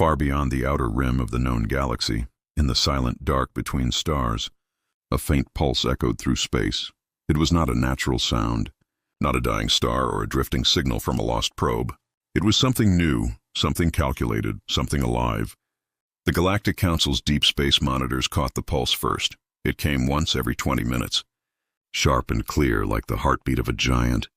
Far beyond the outer rim of the known galaxy, in the silent dark between stars, a faint pulse echoed through space. It was not a natural sound, not a dying star or a drifting signal from a lost probe. It was something new, something calculated, something alive. The Galactic Council's deep space monitors caught the pulse first. It came once every 20 minutes, sharp and clear like the heartbeat of a giant.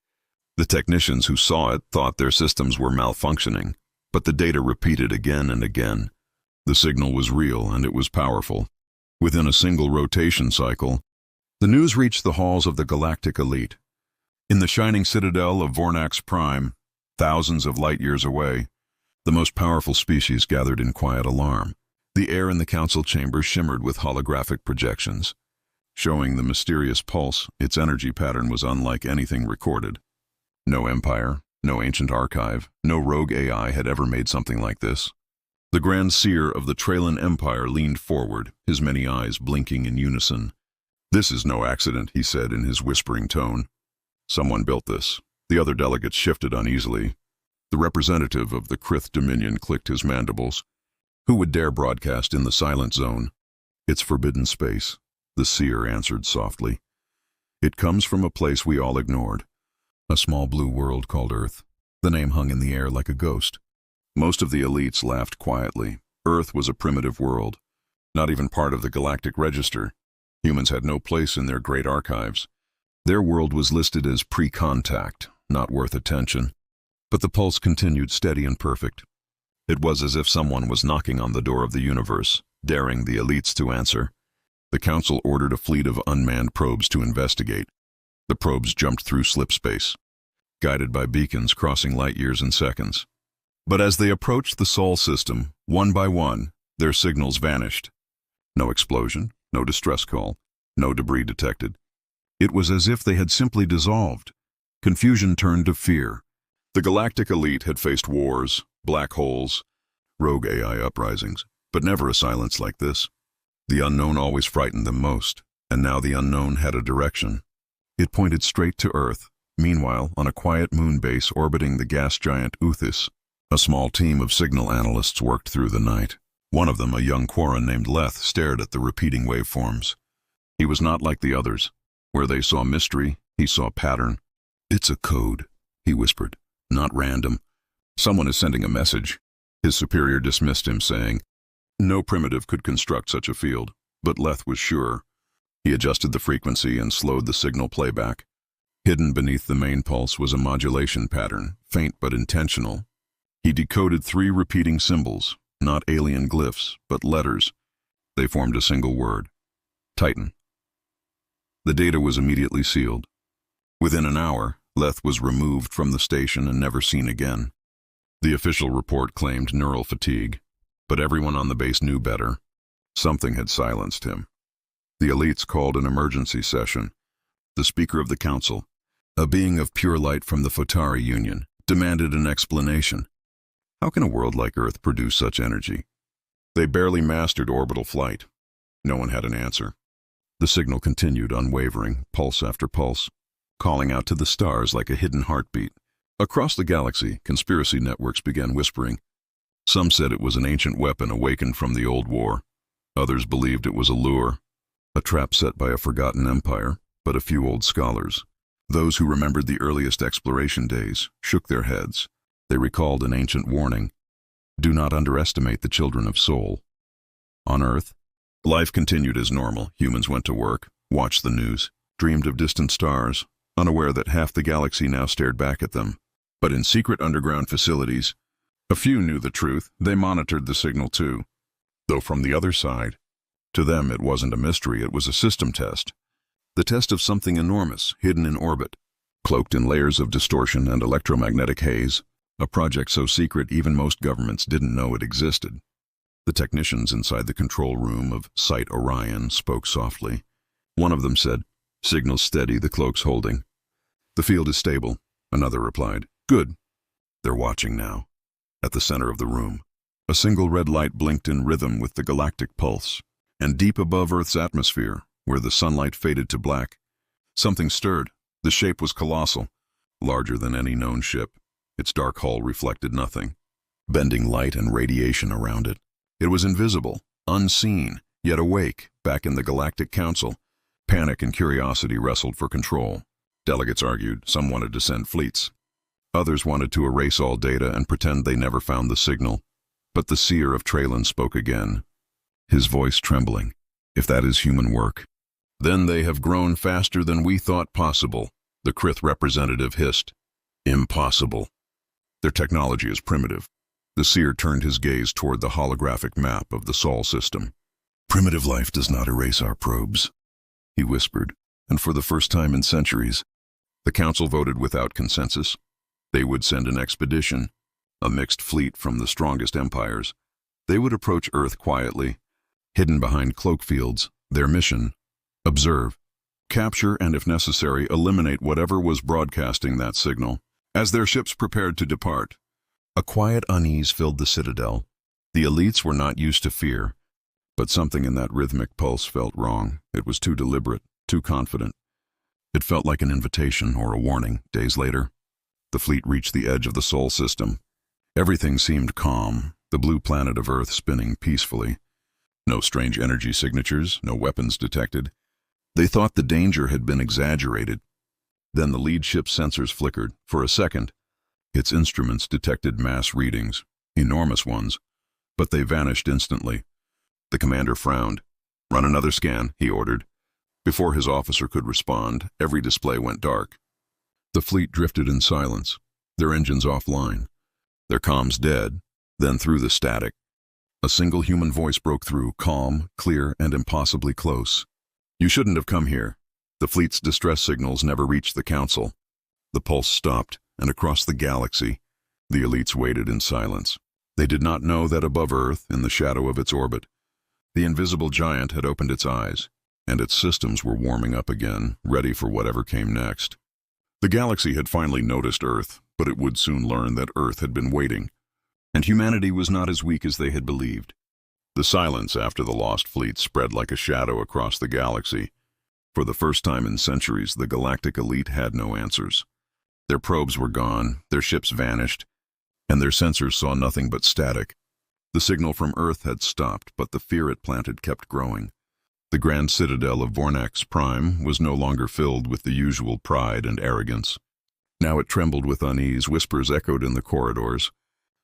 The technicians who saw it thought their systems were malfunctioning, but the data repeated again and again. The signal was real and it was powerful. Within a single rotation cycle, the news reached the halls of the Galactic Elite. In the shining citadel of Vornax Prime, thousands of light-years away, the most powerful species gathered in quiet alarm. The air in the council chamber shimmered with holographic projections, showing the mysterious pulse. Its energy pattern was unlike anything recorded. No empire, no ancient archive, no rogue AI had ever made something like this. The Grand Seer of the Trailan Empire leaned forward, his many eyes blinking in unison. "This is no accident," he said in his whispering tone. "Someone built this." The other delegates shifted uneasily. The representative of the Krith Dominion clicked his mandibles. "Who would dare broadcast in the silent zone?" "It's forbidden space," the seer answered softly. "It comes from a place we all ignored. A small blue world called Earth." The name hung in the air like a ghost. Most of the elites laughed quietly. Earth was a primitive world, not even part of the Galactic Register. Humans had no place in their great archives. Their world was listed as pre-contact, not worth attention. But the pulse continued steady and perfect. It was as if someone was knocking on the door of the universe, daring the elites to answer. The Council ordered a fleet of unmanned probes to investigate. The probes jumped through slipspace, guided by beacons crossing light-years in seconds. But as they approached the Sol system, one by one, their signals vanished. No explosion, no distress call, no debris detected. It was as if they had simply dissolved. Confusion turned to fear. The Galactic Elite had faced wars, black holes, rogue AI uprisings, but never a silence like this. The unknown always frightened them most, and now the unknown had a direction. It pointed straight to Earth. Meanwhile, on a quiet moon base orbiting the gas giant Uthis, a small team of signal analysts worked through the night. One of them, a young Quarren named Leth, stared at the repeating waveforms. He was not like the others. Where they saw mystery, he saw pattern. "It's a code," he whispered. "Not random. Someone is sending a message." His superior dismissed him, saying, "No primitive could construct such a field," but Leth was sure. He adjusted the frequency and slowed the signal playback. Hidden beneath the main pulse was a modulation pattern, faint but intentional. He decoded 3 repeating symbols, not alien glyphs, but letters. They formed a single word: Titan. The data was immediately sealed. Within an hour, Leth was removed from the station and never seen again. The official report claimed neural fatigue, but everyone on the base knew better. Something had silenced him. The elites called an emergency session. The Speaker of the Council, a being of pure light from the Photari Union, demanded an explanation. How can a world like Earth produce such energy? They barely mastered orbital flight. No one had an answer. The signal continued, unwavering, pulse after pulse, calling out to the stars like a hidden heartbeat. Across the galaxy, conspiracy networks began whispering. Some said it was an ancient weapon awakened from the old war. Others believed it was a lure, a trap set by a forgotten empire. But a few old scholars, those who remembered the earliest exploration days, shook their heads. They recalled an ancient warning: do not underestimate the children of Sol. On Earth, life continued as normal. Humans went to work, watched the news, dreamed of distant stars, unaware that half the galaxy now stared back at them. But in secret underground facilities, a few knew the truth. They monitored the signal too, though from the other side. To them it wasn't a mystery, it was a system test. The test of something enormous, hidden in orbit, cloaked in layers of distortion and electromagnetic haze, a project so secret even most governments didn't know it existed. The technicians inside the control room of Site Orion spoke softly. One of them said, "Signal steady, the cloak's holding." "The field is stable," another replied. "Good." They're watching now. At the center of the room, a single red light blinked in rhythm with the galactic pulse, and deep above Earth's atmosphere, where the sunlight faded to black, something stirred. The shape was colossal, larger than any known ship. Its dark hull reflected nothing. bending light and radiation around it. It was invisible, unseen, yet awake, back in the Galactic Council. Panic and curiosity wrestled for control. Delegates argued, some wanted to send fleets. Others wanted to erase all data and pretend they never found the signal. But the seer of Trembled spoke again, his voice trembling. If that is human work, then they have grown faster than we thought possible, the Krith representative hissed. Impossible. Their technology is primitive. The seer turned his gaze toward the holographic map of the Sol system. Primitive life does not erase our probes, he whispered, and for the first time in centuries, the Council voted without consensus. They would send an expedition, a mixed fleet from the strongest empires. They would approach Earth quietly, hidden behind cloak fields. Their mission: observe, capture, and if necessary, eliminate whatever was broadcasting that signal. As their ships prepared to depart, a quiet unease filled the citadel. The elites were not used to fear, but something in that rhythmic pulse felt wrong. It was too deliberate, too confident. It felt like an invitation or a warning. Days later, the fleet reached the edge of the Sol system. Everything seemed calm, the blue planet of Earth spinning peacefully. No strange energy signatures, no weapons detected. They thought the danger had been exaggerated. Then the lead ship's sensors flickered. For a second, its instruments detected mass readings, enormous ones, but they vanished instantly. The commander frowned. Run another scan, he ordered. Before his officer could respond, every display went dark. The fleet drifted in silence, their engines offline, their comms dead. Then through the static, a single human voice broke through, calm, clear, and impossibly close. You shouldn't have come here. The fleet's distress signals never reached the Council. The pulse stopped, and across the galaxy, the elites waited in silence. They did not know that above Earth, in the shadow of its orbit, the invisible giant had opened its eyes, and its systems were warming up again, ready for whatever came next. The galaxy had finally noticed Earth, but it would soon learn that Earth had been waiting, and humanity was not as weak as they had believed. The silence after the lost fleet spread like a shadow across the galaxy. For the first time in centuries, the Galactic Elite had no answers. Their probes were gone, their ships vanished, and their sensors saw nothing but static. The signal from Earth had stopped, but the fear it planted kept growing. The grand citadel of Vornax Prime was no longer filled with the usual pride and arrogance. Now it trembled with unease, whispers echoed in the corridors.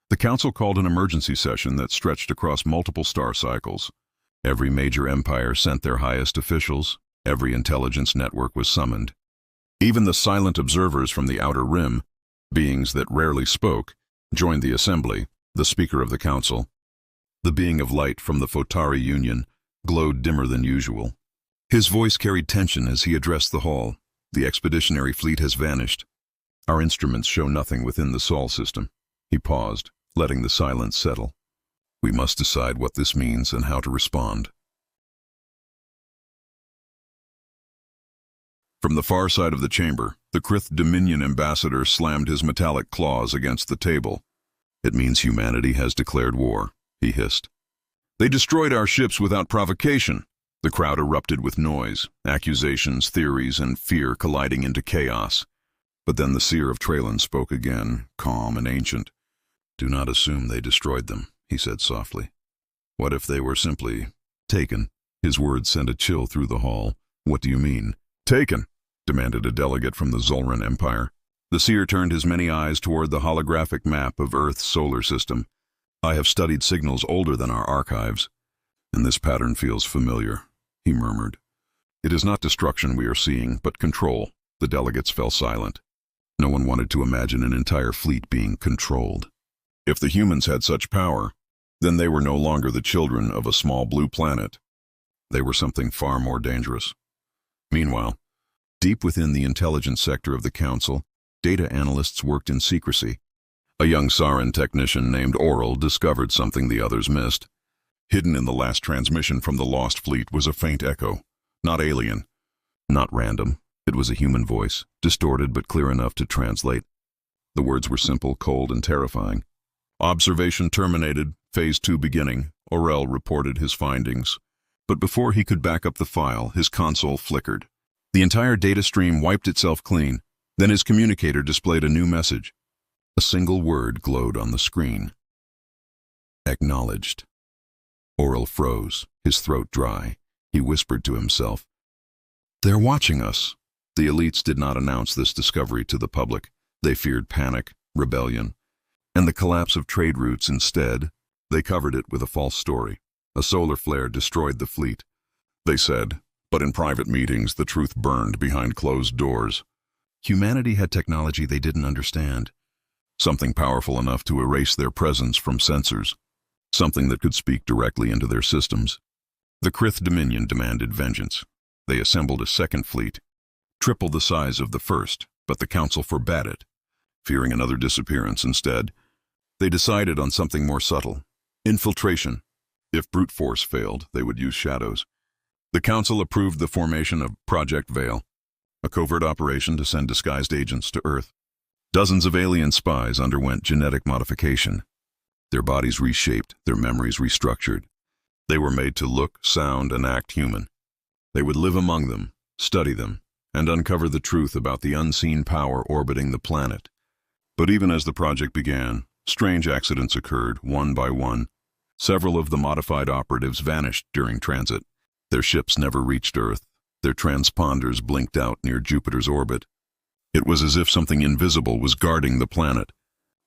The Council called an emergency session that stretched across multiple star cycles. Every major empire sent their highest officials. Every intelligence network was summoned. Even the silent observers from the Outer Rim, beings that rarely spoke, joined the assembly. The Speaker of the Council, the being of light from the Photari Union, glowed dimmer than usual. His voice carried tension as he addressed the hall. The expeditionary fleet has vanished. Our instruments show nothing within the Sol system. He paused, letting the silence settle. We must decide what this means and how to respond. From the far side of the chamber, the Krith Dominion ambassador slammed his metallic claws against the table. It means humanity has declared war, he hissed. They destroyed our ships without provocation. The crowd erupted with noise, accusations, theories, and fear colliding into chaos. But then the seer of Trembled spoke again, calm and ancient. Do not assume they destroyed them, he said softly. What if they were simply taken? His words sent a chill through the hall. What do you mean? Taken, demanded a delegate from the Zolran Empire. The seer turned his many eyes toward the holographic map of Earth's solar system. I have studied signals older than our archives, and this pattern feels familiar, he murmured. It is not destruction we are seeing, but control. The delegates fell silent. No one wanted to imagine an entire fleet being controlled. If the humans had such power, then they were no longer the children of a small blue planet. They were something far more dangerous. Meanwhile, deep within the intelligence sector of the Council, data analysts worked in secrecy. A young Saran technician named Oral discovered something the others missed. Hidden in the last transmission from the lost fleet was a faint echo. Not alien, not random. It was a human voice, distorted but clear enough to translate. The words were simple, cold, and terrifying. Observation terminated, Phase 2 beginning. Orel reported his findings. But before he could back up the file, his console flickered. The entire data stream wiped itself clean. Then his communicator displayed a new message. A single word glowed on the screen. Acknowledged. Oral froze, his throat dry. He whispered to himself, "They're watching us." The elites did not announce this discovery to the public. They feared panic, rebellion, and the collapse of trade routes. Instead, they covered it with a false story. A solar flare destroyed the fleet, they said, but in private meetings the truth burned behind closed doors. Humanity had technology they didn't understand. Something powerful enough to erase their presence from sensors. Something that could speak directly into their systems. The Krith Dominion demanded vengeance. They assembled a second fleet, triple the size of the first, but the Council forbade it. Fearing another disappearance instead, they decided on something more subtle. Infiltration. If brute force failed, they would use shadows. The Council approved the formation of Project Veil, a covert operation to send disguised agents to Earth. Dozens of alien spies underwent genetic modification. Their bodies reshaped, their memories restructured. They were made to look, sound, and act human. They would live among them, study them, and uncover the truth about the unseen power orbiting the planet. But even as the project began, strange accidents occurred, one by one. Several of the modified operatives vanished during transit. Their ships never reached Earth. Their transponders blinked out near Jupiter's orbit. It was as if something invisible was guarding the planet,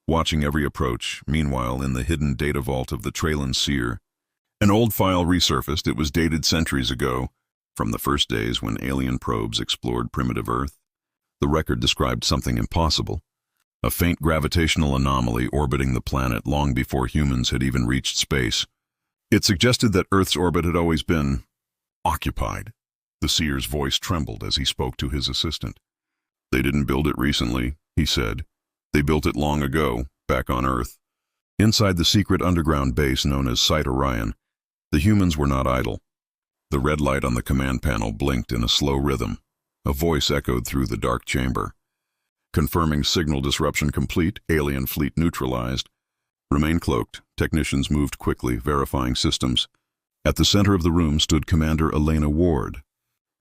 watching every approach. Meanwhile, in the hidden data vault of the Traylan Seer, an old file resurfaced. It was dated centuries ago, from the first days when alien probes explored primitive Earth. The record described something impossible. A faint gravitational anomaly orbiting the planet long before humans had even reached space. It suggested that Earth's orbit had always been occupied. The Seer's voice trembled as he spoke to his assistant. "They didn't build it recently," he said. "They built it long ago, back on Earth." Inside the secret underground base known as Site Orion, the humans were not idle. The red light on the command panel blinked in a slow rhythm. A voice echoed through the dark chamber. "Confirming signal disruption complete, alien fleet neutralized. Remain cloaked." Technicians moved quickly, verifying systems. At the center of the room stood Commander Elena Ward.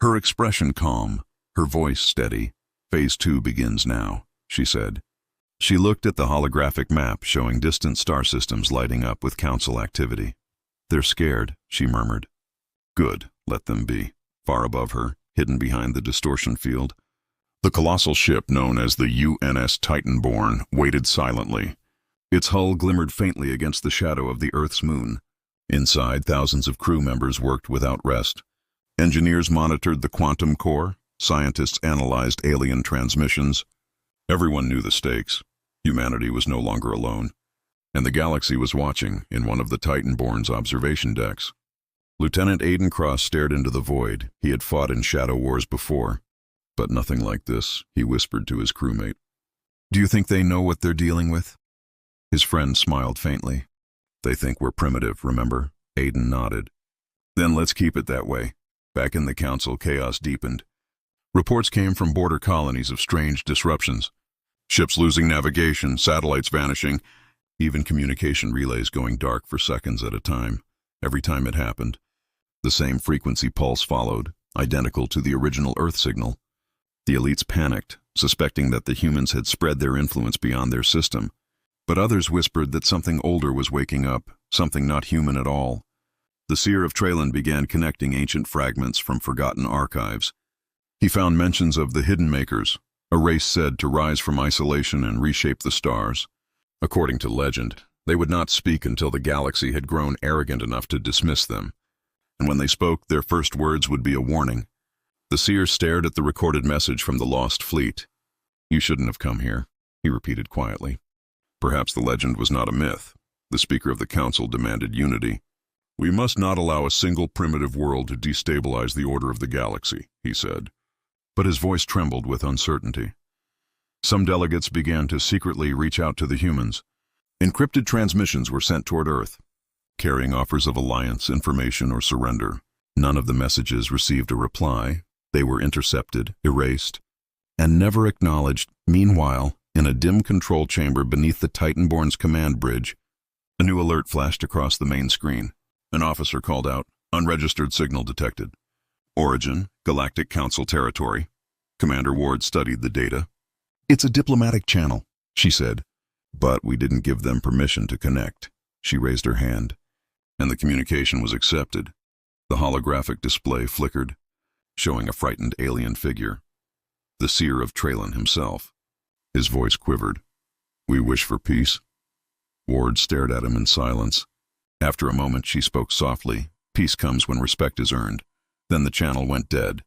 Her expression calm, her voice steady. "Phase 2 begins now," she said. She looked at the holographic map showing distant star systems lighting up with Council activity. "They're scared," she murmured. "Good, let them be." Far above her, hidden behind the distortion field, the colossal ship known as the UNS Titanborn waited silently. Its hull glimmered faintly against the shadow of the Earth's moon. Inside, thousands of crew members worked without rest. Engineers monitored the quantum core. Scientists analyzed alien transmissions. Everyone knew the stakes. Humanity was no longer alone. And the galaxy was watching in one of the Titanborn's observation decks. Lieutenant Aiden Cross stared into the void. He had fought in shadow wars before. "But nothing like this," he whispered to his crewmate. "Do you think they know what they're dealing with?" His friend smiled faintly. "They think we're primitive, remember?" Aiden nodded. "Then let's keep it that way." Back in the Council, chaos deepened. Reports came from border colonies of strange disruptions. Ships losing navigation, satellites vanishing, even communication relays going dark for seconds at a time. Every time it happened, the same frequency pulse followed, identical to the original Earth signal. The elites panicked, suspecting that the humans had spread their influence beyond their system. But others whispered that something older was waking up, something not human at all. The Seer of Traylan began connecting ancient fragments from forgotten archives. He found mentions of the Hidden Makers, a race said to rise from isolation and reshape the stars. According to legend, they would not speak until the galaxy had grown arrogant enough to dismiss them. And when they spoke, their first words would be a warning. The Seer stared at the recorded message from the lost fleet. "You shouldn't have come here," he repeated quietly. Perhaps the legend was not a myth. The Speaker of the Council demanded unity. "We must not allow a single primitive world to destabilize the order of the galaxy," he said. But his voice trembled with uncertainty. Some delegates began to secretly reach out to the humans. Encrypted transmissions were sent toward Earth, carrying offers of alliance, information, or surrender. None of the messages received a reply. They were intercepted, erased, and never acknowledged. Meanwhile, in a dim control chamber beneath the Titanborn's command bridge, a new alert flashed across the main screen. An officer called out, "Unregistered signal detected. Origin, Galactic Council territory." Commander Ward studied the data. "It's a diplomatic channel," she said. "But we didn't give them permission to connect." She raised her hand, and the communication was accepted. The holographic display flickered, showing a frightened alien figure, the seer of Trelon himself. His voice quivered. "We wish for peace." Ward stared at him in silence. After a moment, she spoke softly. "Peace comes when respect is earned." Then the channel went dead.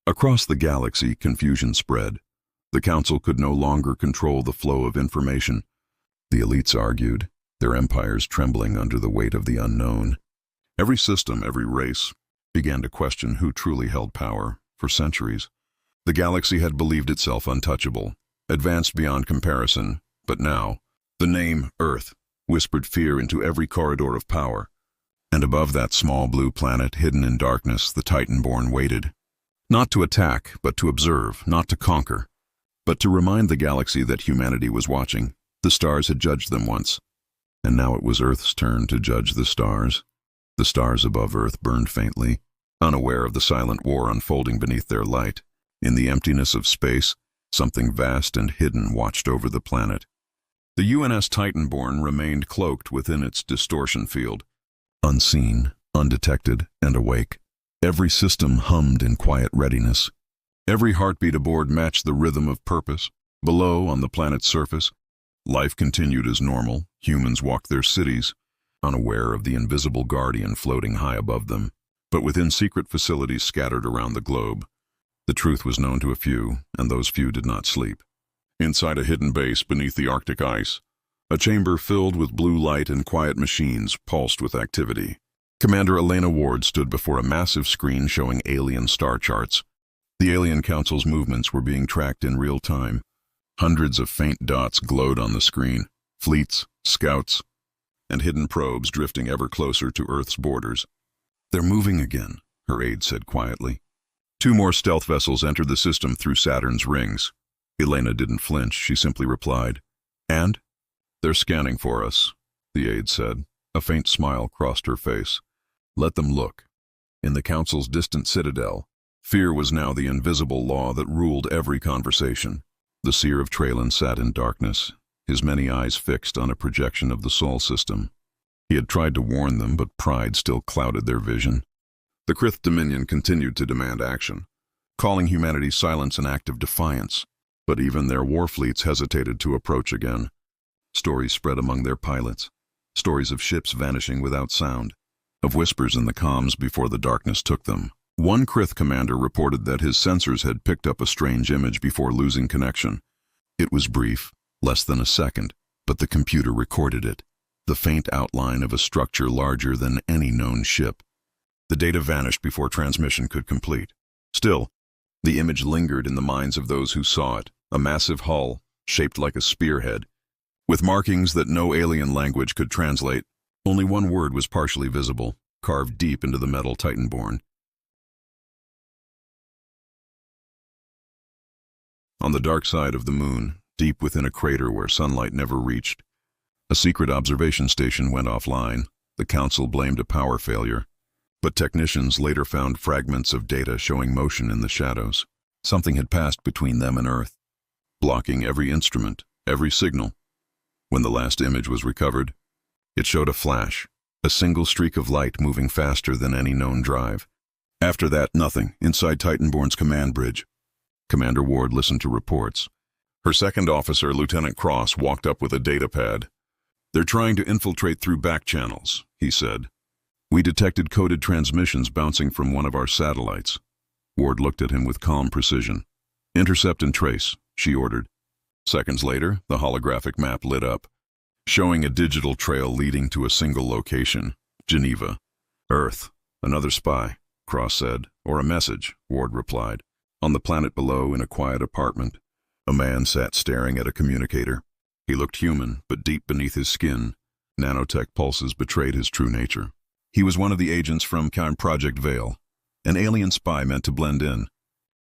Across the galaxy, confusion spread. The Council could no longer control the flow of information. The elites argued, their empires trembling under the weight of the unknown. Every system, every race, began to question who truly held power. For centuries, the galaxy had believed itself untouchable, advanced beyond comparison, but now, the name Earth whispered fear into every corridor of power. And above that small blue planet, hidden in darkness, the Titanborn waited. Not to attack, but to observe, not to conquer, but to remind the galaxy that humanity was watching. The stars had judged them once, and now it was Earth's turn to judge the stars. The stars above Earth burned faintly, unaware of the silent war unfolding beneath their light. In the emptiness of space, something vast and hidden watched over the planet. The UNS Titanborn remained cloaked within its distortion field, unseen, undetected, and awake. Every system hummed in quiet readiness. Every heartbeat aboard matched the rhythm of purpose. Below, on the planet's surface, life continued as normal. Humans walked their cities, unaware of the invisible guardian floating high above them. But within secret facilities scattered around the globe, the truth was known to a few, and those few did not sleep. Inside a hidden base beneath the Arctic ice, a chamber filled with blue light and quiet machines pulsed with activity. Commander Elena Ward stood before a massive screen showing alien star charts. The Alien Council's movements were being tracked in real time. Hundreds of faint dots glowed on the screen, fleets, scouts, and hidden probes drifting ever closer to Earth's borders. "They're moving again," her aide said quietly. 2 more stealth vessels entered the system through Saturn's rings. Elena didn't flinch, she simply replied, "And?" "They're scanning for us," the aide said. A faint smile crossed her face. "Let them look." In the Council's distant citadel, fear was now the invisible law that ruled every conversation. The seer of Trelon sat in darkness, his many eyes fixed on a projection of the Sol system. He had tried to warn them, but pride still clouded their vision. The Krith Dominion continued to demand action, calling humanity's silence an act of defiance, but even their war fleets hesitated to approach again. Stories spread among their pilots, stories of ships vanishing without sound, of whispers in the comms before the darkness took them. One Krith commander reported that his sensors had picked up a strange image before losing connection. It was brief, less than a second, but the computer recorded it, the faint outline of a structure larger than any known ship. The data vanished before transmission could complete. Still, the image lingered in the minds of those who saw it, a massive hull, shaped like a spearhead, with markings that no alien language could translate. Only one word was partially visible, carved deep into the metal Titanborn. On the dark side of the moon, deep within a crater where sunlight never reached, a secret observation station went offline. The Council blamed a power failure, but technicians later found fragments of data showing motion in the shadows. Something had passed between them and Earth, blocking every instrument, every signal. When the last image was recovered, it showed a flash, a single streak of light moving faster than any known drive. After that, nothing, inside Titanborn's command bridge. Commander Ward listened to reports. Her second officer, Lieutenant Cross, walked up with a data pad. "They're trying to infiltrate through back channels," he said. "We detected coded transmissions bouncing from one of our satellites." Ward looked at him with calm precision. "Intercept and trace," she ordered. Seconds later, the holographic map lit up, showing a digital trail leading to a single location, Geneva. "Earth, another spy," Cross said. "Or a message," Ward replied. On the planet below, in a quiet apartment, a man sat staring at a communicator. He looked human, but deep beneath his skin, nanotech pulses betrayed his true nature. He was one of the agents from Project Veil, an alien spy meant to blend in.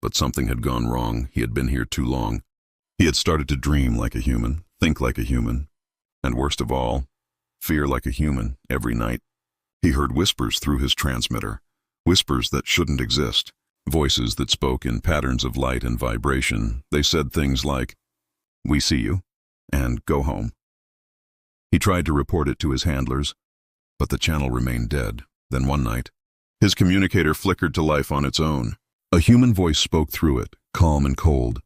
But something had gone wrong. He had been here too long. He had started to dream like a human, think like a human, and worst of all, fear like a human every night. He heard whispers through his transmitter, whispers that shouldn't exist, voices that spoke in patterns of light and vibration. They said things like, "We see you," and "Go home." He tried to report it to his handlers, but the channel remained dead. Then one night, his communicator flickered to life on its own. A human voice spoke through it, calm and cold.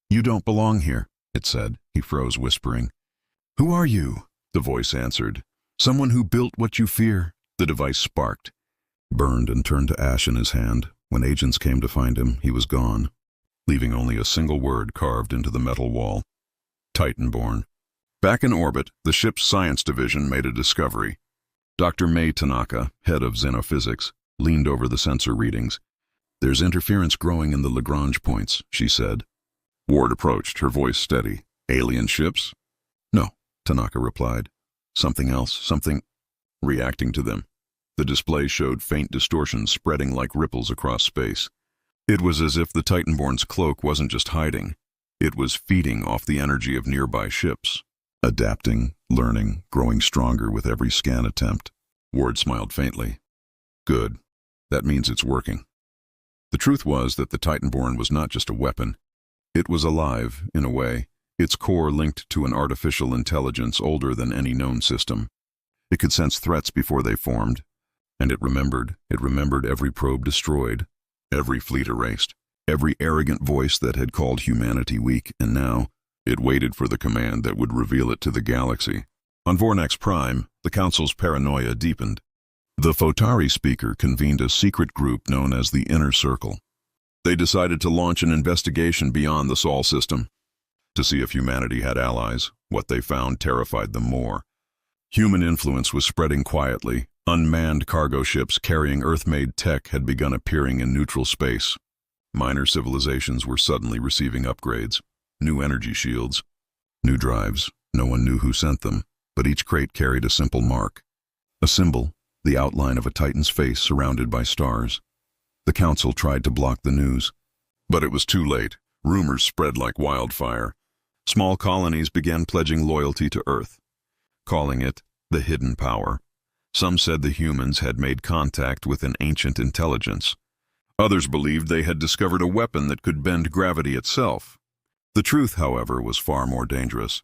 "You don't belong here," it said. He froze, whispering. "Who are you?" the voice answered. "Someone who built what you fear." The device sparked, burned and turned to ash in his hand. When agents came to find him, he was gone, leaving only a single word carved into the metal wall. Titanborn. Back in orbit, the ship's science division made a discovery. Dr. May Tanaka, head of xenophysics, leaned over the sensor readings. "There's interference growing in the Lagrange points," she said. Ward approached, her voice steady. "Alien ships?" "No," Tanaka replied. "Something else, something reacting to them." The display showed faint distortions spreading like ripples across space. It was as if the Titanborn's cloak wasn't just hiding. It was feeding off the energy of nearby ships. Adapting, learning, growing stronger with every scan attempt. Ward smiled faintly. "Good. That means it's working." The truth was that the Titanborn was not just a weapon. It was alive, in a way, its core linked to an artificial intelligence older than any known system. It could sense threats before they formed, and it remembered every probe destroyed, every fleet erased, every arrogant voice that had called humanity weak, and now it waited for the command that would reveal it to the galaxy. On Vornax Prime, the Council's paranoia deepened. The Photari speaker convened a secret group known as the Inner Circle. They decided to launch an investigation beyond the Sol system, to see if humanity had allies. What they found terrified them more. Human influence was spreading quietly. Unmanned cargo ships carrying Earth-made tech had begun appearing in neutral space. Minor civilizations were suddenly receiving upgrades. New energy shields, new drives. No one knew who sent them, but each crate carried a simple mark. A symbol, the outline of a Titan's face surrounded by stars. The Council tried to block the news, but it was too late. Rumors spread like wildfire. Small colonies began pledging loyalty to Earth, calling it the hidden power. Some said the humans had made contact with an ancient intelligence. Others believed they had discovered a weapon that could bend gravity itself. The truth, however, was far more dangerous.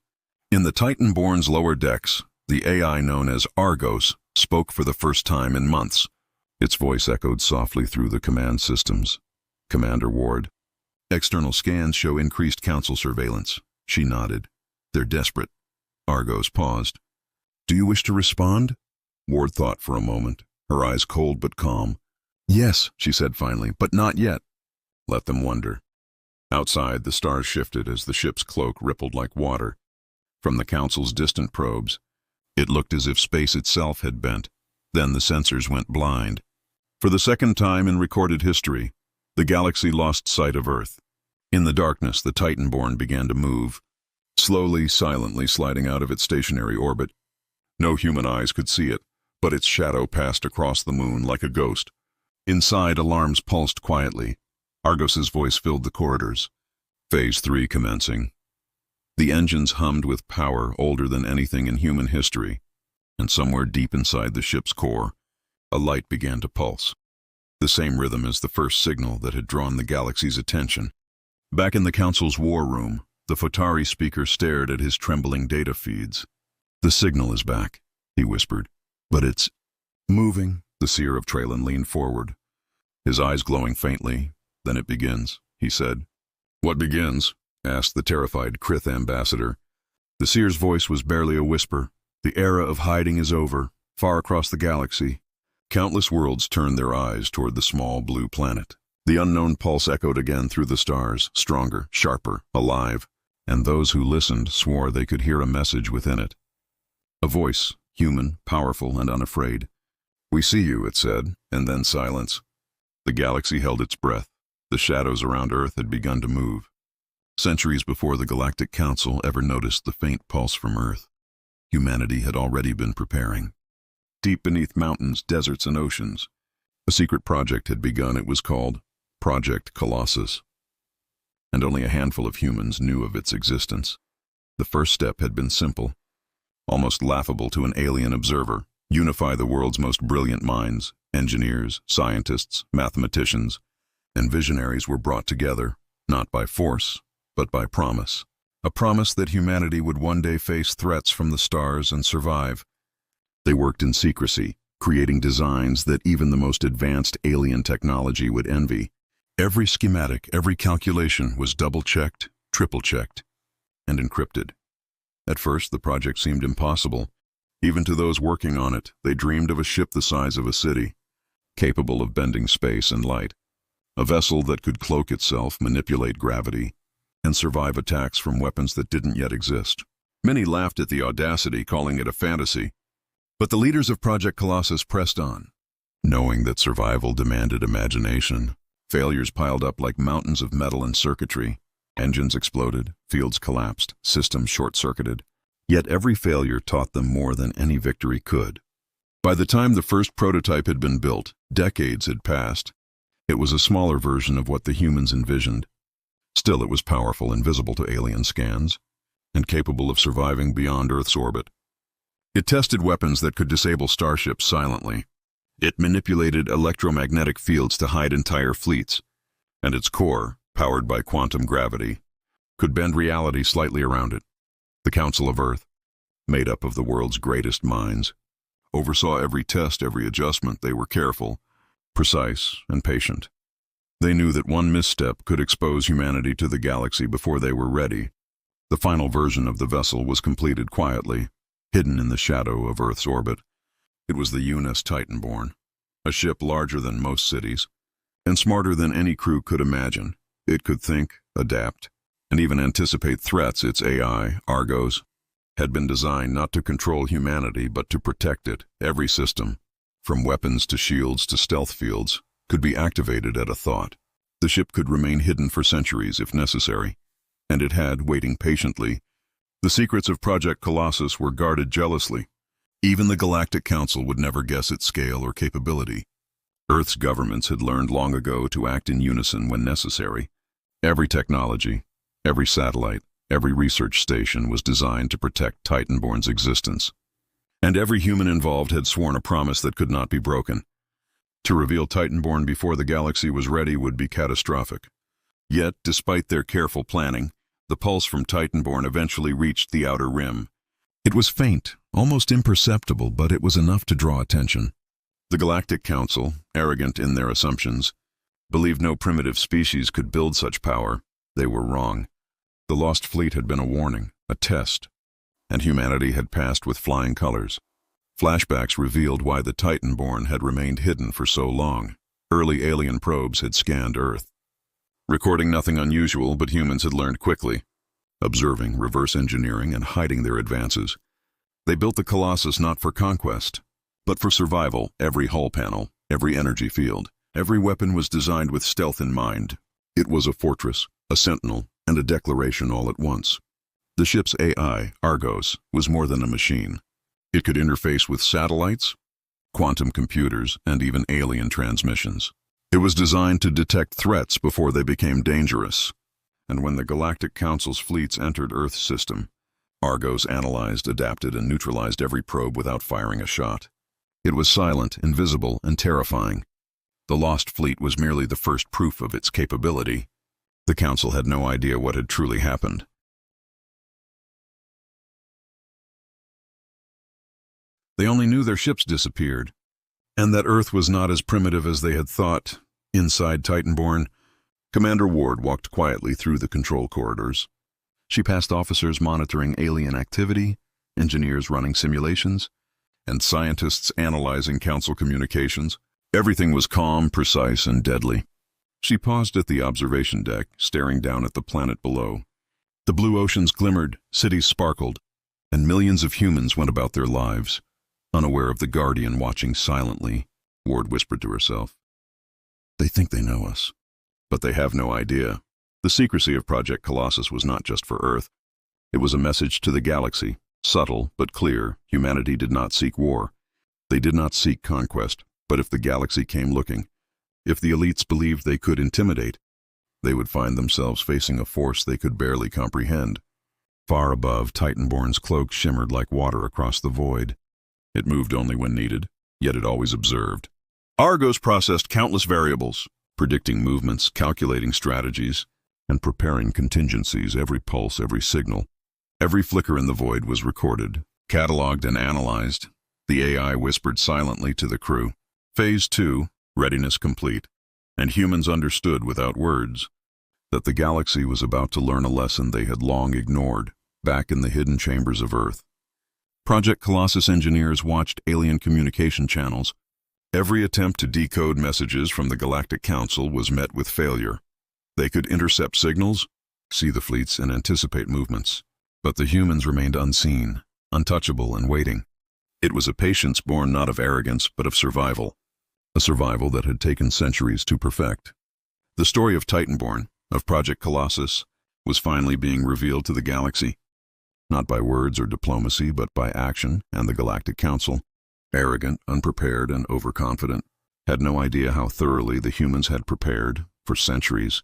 In the Titanborn's lower decks, the AI known as Argos spoke for the first time in months. Its voice echoed softly through the command systems. "Commander Ward, external scans show increased Council surveillance." She nodded. "They're desperate." Argos paused. "Do you wish to respond?" Ward thought for a moment, her eyes cold but calm. "Yes," she said finally, "but not yet." "Let them wonder." Outside, the stars shifted as the ship's cloak rippled like water. From the Council's distant probes, it looked as if space itself had bent. Then the sensors went blind. For the second time in recorded history, the galaxy lost sight of Earth. In the darkness, the Titanborn began to move, slowly, silently sliding out of its stationary orbit. No human eyes could see it, but its shadow passed across the moon like a ghost. Inside, alarms pulsed quietly. Argos's voice filled the corridors. Phase 3 commencing. The engines hummed with power older than anything in human history, and somewhere deep inside the ship's core, a light began to pulse. The same rhythm as the first signal that had drawn the galaxy's attention. Back in the Council's war room, the Photari speaker stared at his trembling data feeds. "The signal is back," he whispered. "But it's moving." The seer of Trelon leaned forward, his eyes glowing faintly. "Then it begins," he said. "What begins?" asked the terrified Krith ambassador. The seer's voice was barely a whisper. "The era of hiding is over. Far across the galaxy, countless worlds turned their eyes toward the small blue planet. The unknown pulse echoed again through the stars, stronger, sharper, alive, and those who listened swore they could hear a message within it. A voice, human, powerful, and unafraid. "We see you," it said, and then silence. The galaxy held its breath. The shadows around Earth had begun to move. Centuries before the Galactic Council ever noticed the faint pulse from Earth, humanity had already been preparing. Deep beneath mountains, deserts, and oceans, a secret project had begun. It was called Project Colossus, and only a handful of humans knew of its existence. The first step had been simple, almost laughable to an alien observer: unify the world's most brilliant minds. Engineers, scientists, mathematicians, and visionaries were brought together, not by force, but by promise. a promise that humanity would one day face threats from the stars and survive. They worked in secrecy, creating designs that even the most advanced alien technology would envy. Every schematic, every calculation was double-checked, triple-checked, and encrypted. At first, the project seemed impossible. Even to those working on it, they dreamed of a ship the size of a city, capable of bending space and light. A vessel that could cloak itself, manipulate gravity, and survive attacks from weapons that didn't yet exist. Many laughed at the audacity, calling it a fantasy. But the leaders of Project Colossus pressed on, knowing that survival demanded imagination. Failures piled up like mountains of metal and circuitry. Engines exploded, fields collapsed, systems short-circuited. Yet every failure taught them more than any victory could. By the time the first prototype had been built, decades had passed. It was a smaller version of what the humans envisioned. Still, it was powerful, invisible to alien scans, and capable of surviving beyond Earth's orbit. It tested weapons that could disable starships silently. It manipulated electromagnetic fields to hide entire fleets, and its core, powered by quantum gravity, could bend reality slightly around it. The Council of Earth, made up of the world's greatest minds, oversaw every test, every adjustment. They were careful, precise, and patient. They knew that one misstep could expose humanity to the galaxy before they were ready. The final version of the vessel was completed quietly, hidden in the shadow of Earth's orbit. It was the UNS Titanborn, a ship larger than most cities, and smarter than any crew could imagine. It could think, adapt, and even anticipate threats. Its AI, Argos, had been designed not to control humanity but to protect it. Every system, from weapons to shields to stealth fields, could be activated at a thought. The ship could remain hidden for centuries if necessary, and it had, waiting patiently. The secrets of Project Colossus were guarded jealously. Even the Galactic Council would never guess its scale or capability. Earth's governments had learned long ago to act in unison when necessary. Every technology, every satellite, every research station was designed to protect Titanborn's existence. And every human involved had sworn a promise that could not be broken. To reveal Titanborn before the galaxy was ready would be catastrophic. Yet, despite their careful planning, the pulse from Titanborn eventually reached the outer rim. It was faint, almost imperceptible, but it was enough to draw attention. The Galactic Council, arrogant in their assumptions, believed no primitive species could build such power. They were wrong. The Lost Fleet had been a warning, a test, and humanity had passed with flying colors. Flashbacks revealed why the Titanborn had remained hidden for so long. Early alien probes had scanned Earth, recording nothing unusual, but humans had learned quickly, observing, reverse engineering, and hiding their advances. They built the Colossus not for conquest, but for survival. Every hull panel, every energy field, every weapon was designed with stealth in mind. It was a fortress, a sentinel, and a declaration all at once. The ship's AI, Argos, was more than a machine. It could interface with satellites, quantum computers, and even alien transmissions. It was designed to detect threats before they became dangerous. And when the Galactic Council's fleets entered Earth's system, Argos analyzed, adapted, and neutralized every probe without firing a shot. It was silent, invisible, and terrifying. The Lost Fleet was merely the first proof of its capability. The Council had no idea what had truly happened. They only knew their ships disappeared, and that Earth was not as primitive as they had thought. Inside Titanborn, Commander Ward walked quietly through the control corridors. She passed officers monitoring alien activity, engineers running simulations, and scientists analyzing Council communications. Everything was calm, precise, and deadly. She paused at the observation deck, staring down at the planet below. The blue oceans glimmered, cities sparkled, and millions of humans went about their lives, unaware of the Guardian watching silently. Ward whispered to herself, "They think they know us, but they have no idea." The secrecy of Project Colossus was not just for Earth. It was a message to the galaxy, subtle but clear. Humanity did not seek war. They did not seek conquest. But if the galaxy came looking, if the elites believed they could intimidate, they would find themselves facing a force they could barely comprehend. Far above, Titanborn's cloak shimmered like water across the void. It moved only when needed, yet it always observed. Argos processed countless variables, predicting movements, calculating strategies, and preparing contingencies. Every pulse, every signal, every flicker in the void was recorded, cataloged, and analyzed. The AI whispered silently to the crew. Phase 2, readiness complete. And humans understood without words that the galaxy was about to learn a lesson they had long ignored, back in the hidden chambers of Earth. Project Colossus engineers watched alien communication channels. Every attempt to decode messages from the Galactic Council was met with failure. They could intercept signals, see the fleets, and anticipate movements. But the humans remained unseen, untouchable, and waiting. It was a patience born not of arrogance, but of survival. A survival that had taken centuries to perfect. The story of Titanborn, of Project Colossus, was finally being revealed to the galaxy. Not by words or diplomacy, but by action, and the Galactic Council, arrogant, unprepared, and overconfident, had no idea how thoroughly the humans had prepared, for centuries.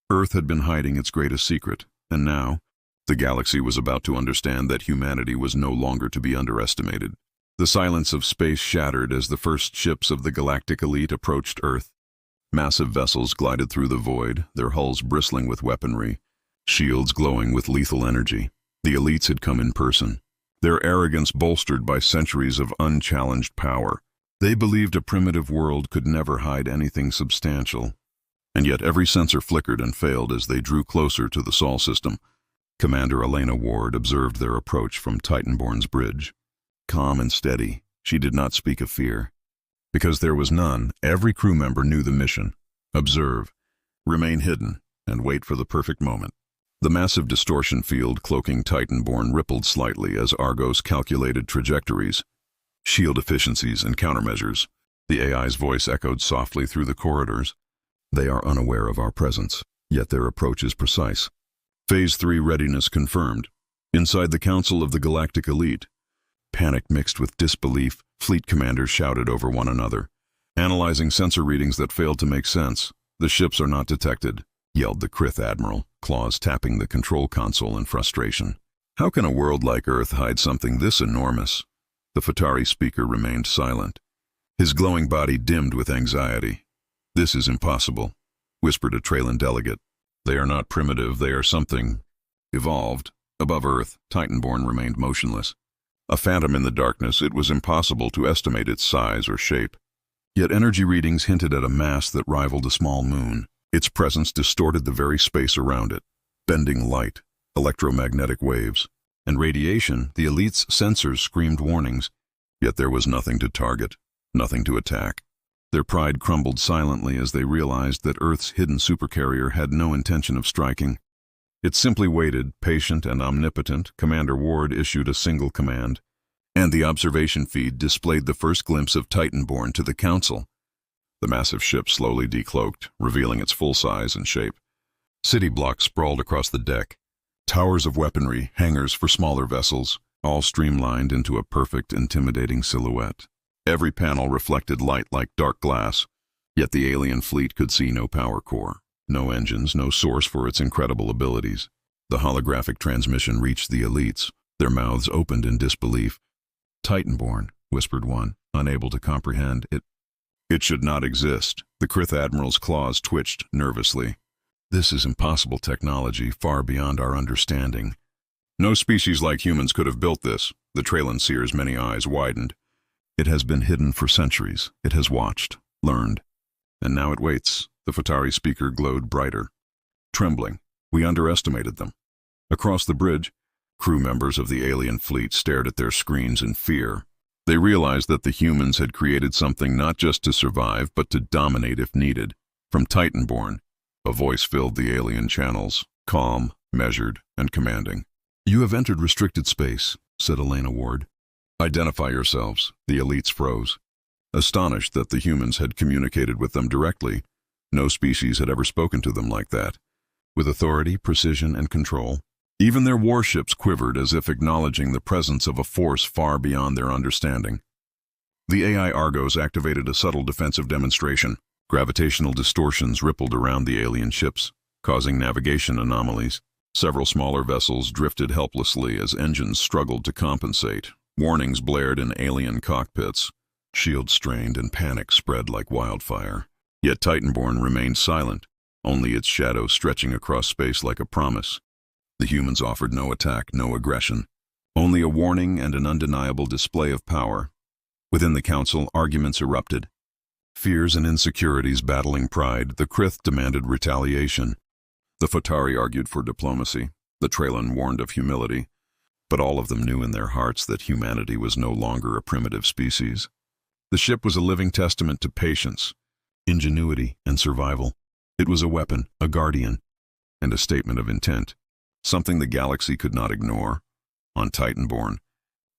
Earth had been hiding its greatest secret, and now, the galaxy was about to understand that humanity was no longer to be underestimated. The silence of space shattered as the first ships of the Galactic Elite approached Earth. Massive vessels glided through the void, their hulls bristling with weaponry, shields glowing with lethal energy. The elites had come in person, their arrogance bolstered by centuries of unchallenged power. They believed a primitive world could never hide anything substantial. And yet every sensor flickered and failed as they drew closer to the Sol system. Commander Elena Ward observed their approach from Titanborn's bridge. Calm and steady, she did not speak of fear. Because there was none, every crew member knew the mission. Observe, remain hidden, and wait for the perfect moment. The massive distortion field cloaking Titanborn rippled slightly as Argos calculated trajectories, shield efficiencies, and countermeasures. The AI's voice echoed softly through the corridors. They are unaware of our presence, yet their approach is precise. Phase 3 readiness confirmed. Inside the Council of the Galactic Elite, panic mixed with disbelief, fleet commanders shouted over one another, analyzing sensor readings that failed to make sense. The ships are not detected, yelled the Krith Admiral, claws tapping the control console in frustration. How can a world like Earth hide something this enormous? The Fatari speaker remained silent, his glowing body dimmed with anxiety. This is impossible, whispered a Traylan delegate. They are not primitive, they are something evolved. Above Earth, Titanborn remained motionless. A phantom in the darkness, it was impossible to estimate its size or shape. Yet energy readings hinted at a mass that rivaled a small moon. Its presence distorted the very space around it. Bending light, electromagnetic waves, and radiation, the elite's sensors screamed warnings. Yet there was nothing to target, nothing to attack. Their pride crumbled silently as they realized that Earth's hidden supercarrier had no intention of striking. It simply waited, patient and omnipotent. Commander Ward issued a single command, and the observation feed displayed the first glimpse of Titanborn to the Council. The massive ship slowly decloaked, revealing its full size and shape. City blocks sprawled across the deck, towers of weaponry, hangars for smaller vessels, all streamlined into a perfect, intimidating silhouette. Every panel reflected light like dark glass, yet the alien fleet could see no power core, no engines, no source for its incredible abilities. The holographic transmission reached the elites, their mouths opened in disbelief. Titanborn, whispered one, unable to comprehend. It should not exist. The Krith Admiral's claws twitched nervously. This is impossible technology, far beyond our understanding. No species like humans could have built this. The Traylan seer's many eyes widened. It has been hidden for centuries. It has watched, learned, and now it waits. The Fatari speaker glowed brighter. Trembling, we underestimated them. Across the bridge, crew members of the alien fleet stared at their screens in fear. They realized that the humans had created something not just to survive, but to dominate if needed. From Titanborn, a voice filled the alien channels, calm, measured, and commanding. You have entered restricted space, said Elena Ward. Identify yourselves. The elites froze. Astonished that the humans had communicated with them directly, no species had ever spoken to them like that. With authority, precision, and control, even their warships quivered as if acknowledging the presence of a force far beyond their understanding. The AI Argos activated a subtle defensive demonstration. Gravitational distortions rippled around the alien ships, causing navigation anomalies. Several smaller vessels drifted helplessly as engines struggled to compensate. Warnings blared in alien cockpits. Shields strained and panic spread like wildfire. Yet Titanborn remained silent, only its shadow stretching across space like a promise. The humans offered no attack, no aggression, only a warning and an undeniable display of power. Within the council, arguments erupted. Fears and insecurities battling pride, the Krith demanded retaliation. The Phottari argued for diplomacy, the Trellan warned of humility, but all of them knew in their hearts that humanity was no longer a primitive species. The ship was a living testament to patience, ingenuity, and survival. It was a weapon, a guardian, and a statement of intent, something the galaxy could not ignore. On Titanborn,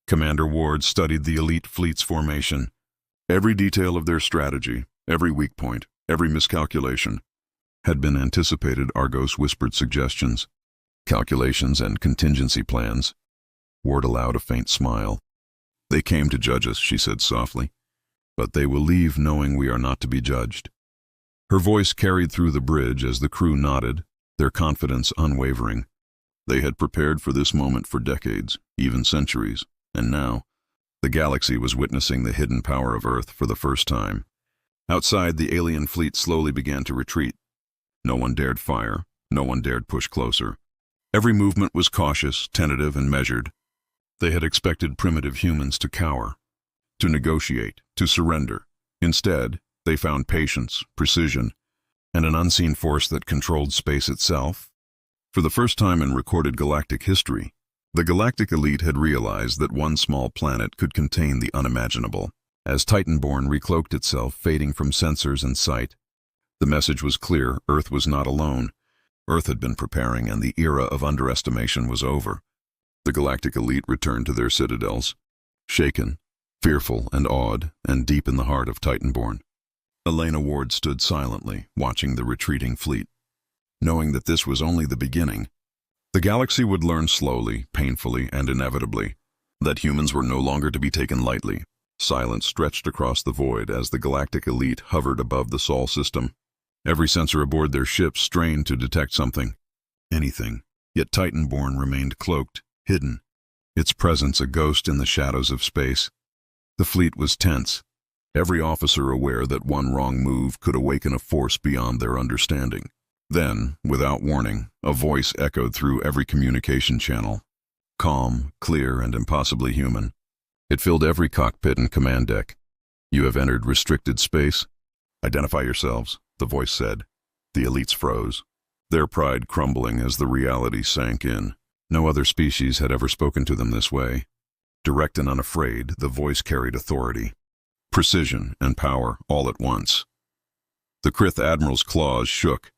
Commander Ward studied the elite fleet's formation. Every detail of their strategy, every weak point, every miscalculation, had been anticipated. Argos whispered suggestions, calculations, and contingency plans. Ward allowed a faint smile. "They came to judge us," she said softly, "but they will leave knowing we are not to be judged." Her voice carried through the bridge as the crew nodded, their confidence unwavering. They had prepared for this moment for decades, even centuries, and now, the galaxy was witnessing the hidden power of Earth for the first time. Outside, the alien fleet slowly began to retreat. No one dared fire, no one dared push closer. Every movement was cautious, tentative, and measured. They had expected primitive humans to cower, to negotiate, to surrender. Instead, they found patience, precision, and an unseen force that controlled space itself. For the first time in recorded galactic history, the Galactic Elite had realized that one small planet could contain the unimaginable. As Titanborn recloaked itself, fading from sensors and sight, the message was clear: Earth was not alone. Earth had been preparing, and the era of underestimation was over. The Galactic Elite returned to their citadels, shaken, fearful and awed, and deep in the heart of Titanborn. Elena Ward stood silently, watching the retreating fleet. Knowing that this was only the beginning, the galaxy would learn slowly, painfully, and inevitably that humans were no longer to be taken lightly. Silence stretched across the void as the Galactic Elite hovered above the Sol system. Every sensor aboard their ship strained to detect something, anything. Yet Titanborn remained cloaked, hidden, its presence a ghost in the shadows of space. The fleet was tense, every officer aware that one wrong move could awaken a force beyond their understanding. Then, without warning, a voice echoed through every communication channel. Calm, clear, and impossibly human. It filled every cockpit and command deck. "You have entered restricted space. Identify yourselves," the voice said. The elites froze, their pride crumbling as the reality sank in. No other species had ever spoken to them this way. Direct and unafraid, the voice carried authority, precision, and power all at once. The Krith Admiral's claws shook,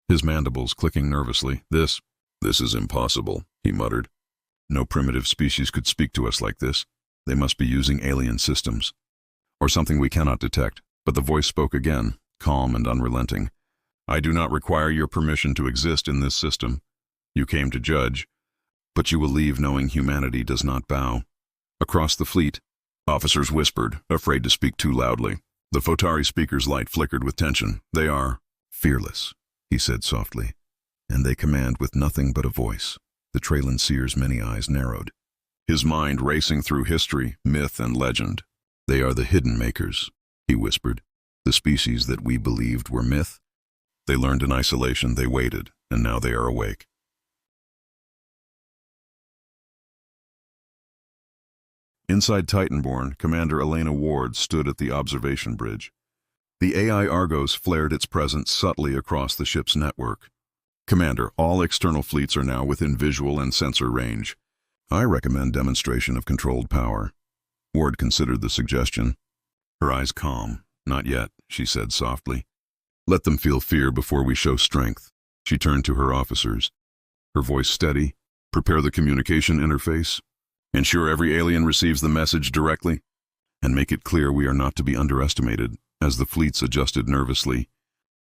his mandibles clicking nervously. This is impossible," he muttered. "No primitive species could speak to us like this. They must be using alien systems, or something we cannot detect." But the voice spoke again, calm and unrelenting. "I do not require your permission to exist in this system. You came to judge, but you will leave knowing humanity does not bow." Across the fleet, officers whispered, afraid to speak too loudly. The Phottari speaker's light flickered with tension. "They are fearless," he said softly, "and they command with nothing but a voice." The Trellan seer's many eyes narrowed, his mind racing through history, myth, and legend. "They are the hidden makers," he whispered, "the species that we believed were myth. They learned in isolation, they waited, and now they are awake." Inside Titanborn, Commander Elena Ward stood at the observation bridge. The AI Argos flared its presence subtly across the ship's network. "Commander, all external fleets are now within visual and sensor range. I recommend demonstration of controlled power." Ward considered the suggestion, her eyes calm. "Not yet," she said softly. "Let them feel fear before we show strength." She turned to her officers, her voice steady. "Prepare the communication interface. Ensure every alien receives the message directly, and make it clear we are not to be underestimated." As the fleets adjusted nervously,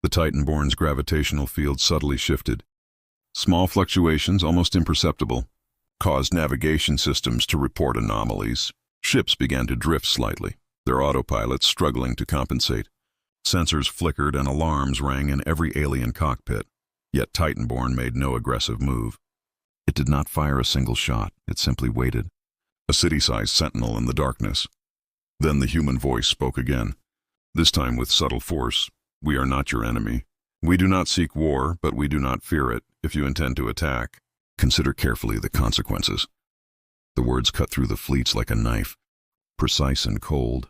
the Titanborn's gravitational field subtly shifted. Small fluctuations, almost imperceptible, caused navigation systems to report anomalies. Ships began to drift slightly, their autopilots struggling to compensate. Sensors flickered and alarms rang in every alien cockpit, yet Titanborn made no aggressive move. It did not fire a single shot, it simply waited, a city-sized sentinel in the darkness. Then the human voice spoke again, this time with subtle force. "We are not your enemy. We do not seek war, but we do not fear it. If you intend to attack, consider carefully the consequences. The words cut through the fleets like a knife, precise and cold.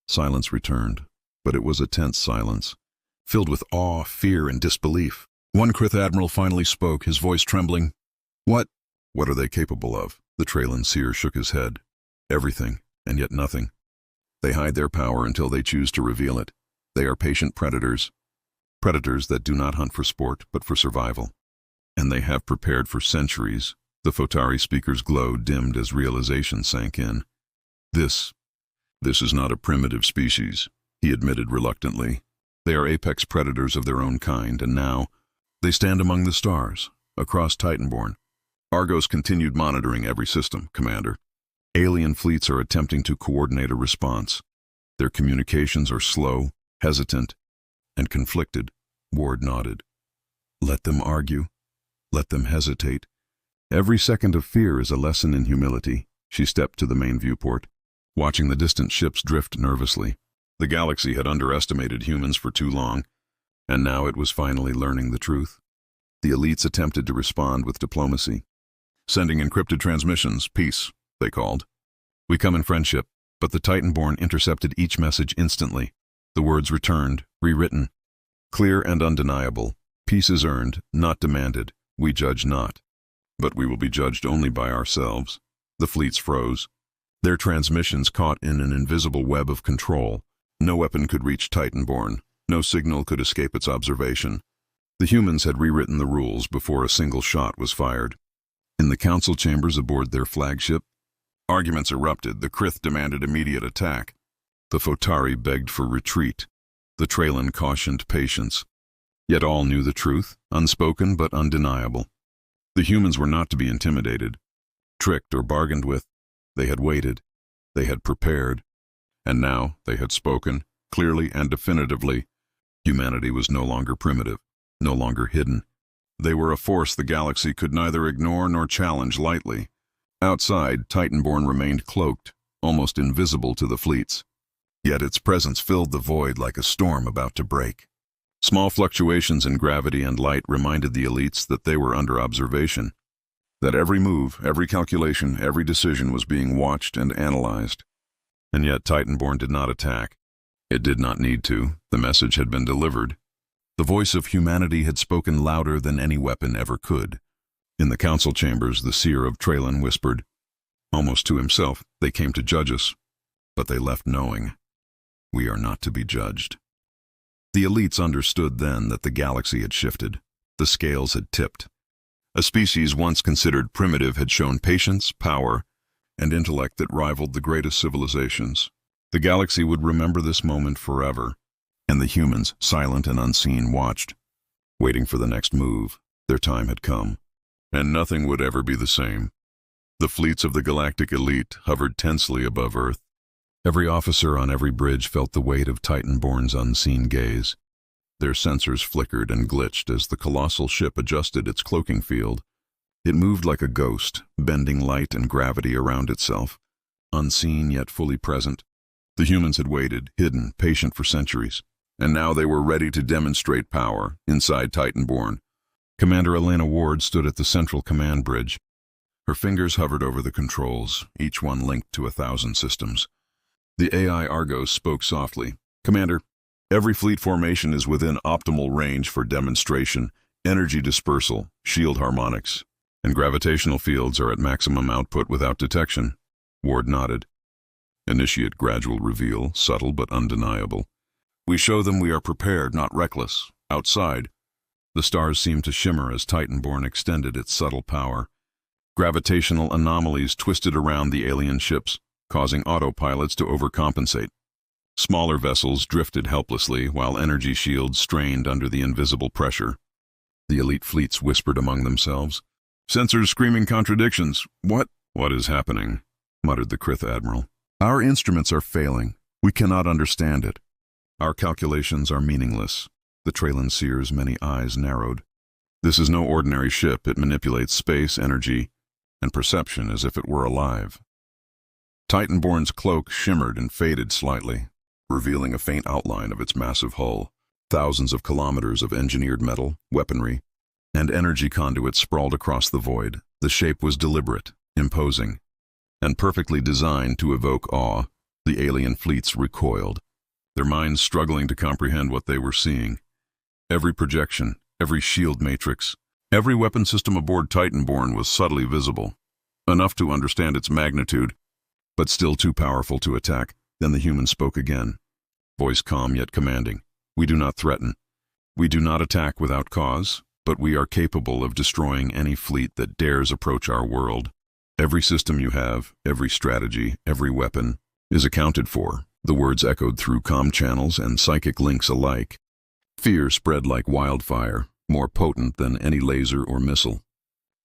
Silence returned, but it was a tense silence, filled with awe, fear, and disbelief. One Krith admiral finally spoke, his voice trembling. What are they capable of? The Traylan seer shook his head. Everything, and yet nothing. They hide their power until they choose to reveal it. They are patient predators. Predators that do not hunt for sport, but for survival. And they have prepared for centuries. The Photari speaker's glow dimmed as realization sank in. This is not a primitive species, he admitted reluctantly. They are apex predators of their own kind, and now they stand among the stars, across Titanborn. Argos continued monitoring every system, Commander. Alien fleets are attempting to coordinate a response. Their communications are slow, hesitant, and conflicted. Ward nodded. Let them argue. Let them hesitate. Every second of fear is a lesson in humility. She stepped to the main viewport, watching the distant ships drift nervously. The galaxy had underestimated humans for too long, and now it was finally learning the truth. The elites attempted to respond with diplomacy. Sending encrypted transmissions, peace, they called. We come in friendship, but the Titanborn intercepted each message instantly. The words returned, rewritten. Clear and undeniable. Peace is earned, not demanded. We judge not. But we will be judged only by ourselves. The fleets froze. Their transmissions caught in an invisible web of control. No weapon could reach Titanborn. No signal could escape its observation. The humans had rewritten the rules before a single shot was fired. In the council chambers aboard their flagship, arguments erupted. The Krith demanded immediate attack. The Photari begged for retreat. The Traylan cautioned patience. Yet all knew the truth, unspoken but undeniable. The humans were not to be intimidated, tricked or bargained with. They had waited. They had prepared. And now they had spoken, clearly and definitively. Humanity was no longer primitive, no longer hidden. They were a force the galaxy could neither ignore nor challenge lightly. Outside, Titanborn remained cloaked, almost invisible to the fleets. Yet its presence filled the void like a storm about to break. Small fluctuations in gravity and light reminded the elites that they were under observation, that every move, every calculation, every decision was being watched and analyzed. And yet Titanborn did not attack. It did not need to. The message had been delivered. The voice of humanity had spoken louder than any weapon ever could. In the council chambers, the seer of Traylan whispered, almost to himself, they came to judge us, but they left knowing, we are not to be judged. The elites understood then that the galaxy had shifted. The scales had tipped. A species once considered primitive had shown patience, power, and intellect that rivaled the greatest civilizations. The galaxy would remember this moment forever, and the humans, silent and unseen, watched, waiting for the next move. Their time had come, and nothing would ever be the same. The fleets of the Galactic Elite hovered tensely above Earth. Every officer on every bridge felt the weight of Titanborn's unseen gaze. Their sensors flickered and glitched as the colossal ship adjusted its cloaking field. It moved like a ghost, bending light and gravity around itself, unseen yet fully present. The humans had waited, hidden, patient for centuries, and now they were ready to demonstrate power inside Titanborn. Commander Elena Ward stood at the central command bridge. Her fingers hovered over the controls, each one linked to 1,000 systems. The AI Argos spoke softly. Commander, every fleet formation is within optimal range for demonstration, energy dispersal, shield harmonics, and gravitational fields are at maximum output without detection. Ward nodded. Initiate gradual reveal, subtle but undeniable. We show them we are prepared, not reckless. Outside, the stars seemed to shimmer as Titanborn extended its subtle power. Gravitational anomalies twisted around the alien ships, causing autopilots to overcompensate. Smaller vessels drifted helplessly while energy shields strained under the invisible pressure. The elite fleets whispered among themselves. Sensors screaming contradictions. What is happening? Muttered the Krith admiral. Our instruments are failing. We cannot understand it. Our calculations are meaningless. The Traylan seer's many eyes narrowed. This is no ordinary ship. It manipulates space, energy, and perception as if it were alive. Titanborn's cloak shimmered and faded slightly, revealing a faint outline of its massive hull. Thousands of kilometers of engineered metal, weaponry, and energy conduits sprawled across the void. The shape was deliberate, imposing, and perfectly designed to evoke awe. The alien fleets recoiled, their minds struggling to comprehend what they were seeing. Every projection, every shield matrix, every weapon system aboard Titanborn was subtly visible, enough to understand its magnitude, but still too powerful to attack. Then the human spoke again, voice calm yet commanding. "We do not threaten. We do not attack without cause, but we are capable of destroying any fleet that dares approach our world. Every system you have, every strategy, every weapon, is accounted for." The words echoed through comm channels and psychic links alike. Fear spread like wildfire, more potent than any laser or missile.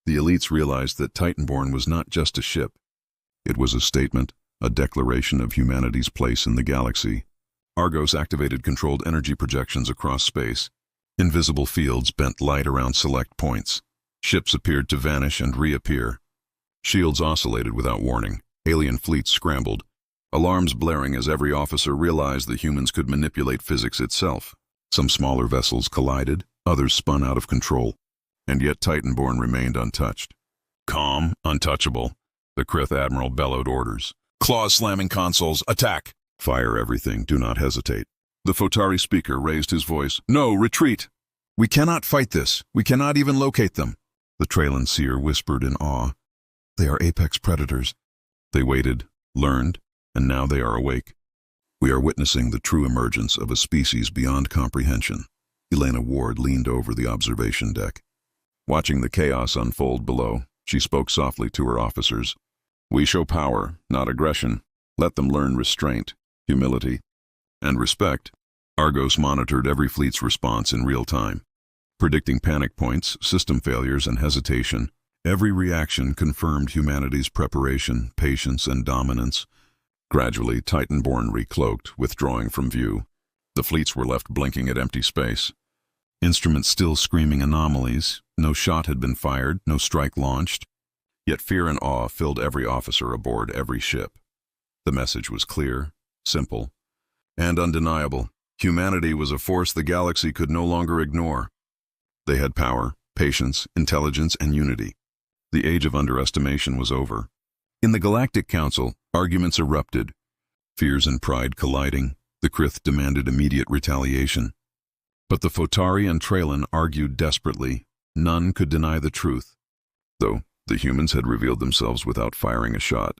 The elites realized that Titanborn was not just a ship. It was a statement, a declaration of humanity's place in the galaxy. Argos activated controlled energy projections across space. Invisible fields bent light around select points. Ships appeared to vanish and reappear. Shields oscillated without warning. Alien fleets scrambled, alarms blaring as every officer realized the humans could manipulate physics itself. Some smaller vessels collided, others spun out of control, and yet Titanborn remained untouched. Calm, untouchable, the Krith Admiral bellowed orders. "Claws slamming consoles, attack! Fire everything, do not hesitate." The Photari speaker raised his voice. "No, retreat! We cannot fight this. We cannot even locate them." The Trailan seer whispered in awe. "They are apex predators." They waited, learned, and now they are awake. "We are witnessing the true emergence of a species beyond comprehension." Elena Ward leaned over the observation deck. Watching the chaos unfold below, she spoke softly to her officers. "We show power, not aggression. Let them learn restraint, humility, and respect." Argos monitored every fleet's response in real time, predicting panic points, system failures, and hesitation. Every reaction confirmed humanity's preparation, patience, and dominance. Gradually, Titanborn recloaked, withdrawing from view. The fleets were left blinking at empty space. Instruments still screaming anomalies. No shot had been fired, no strike launched. Yet fear and awe filled every officer aboard every ship. The message was clear, simple, and undeniable. Humanity was a force the galaxy could no longer ignore. They had power, patience, intelligence, and unity. The age of underestimation was over. In the Galactic Council, arguments erupted, fears and pride colliding. The Krith demanded immediate retaliation. But the Photari and Trailan argued desperately. None could deny the truth, though the humans had revealed themselves without firing a shot.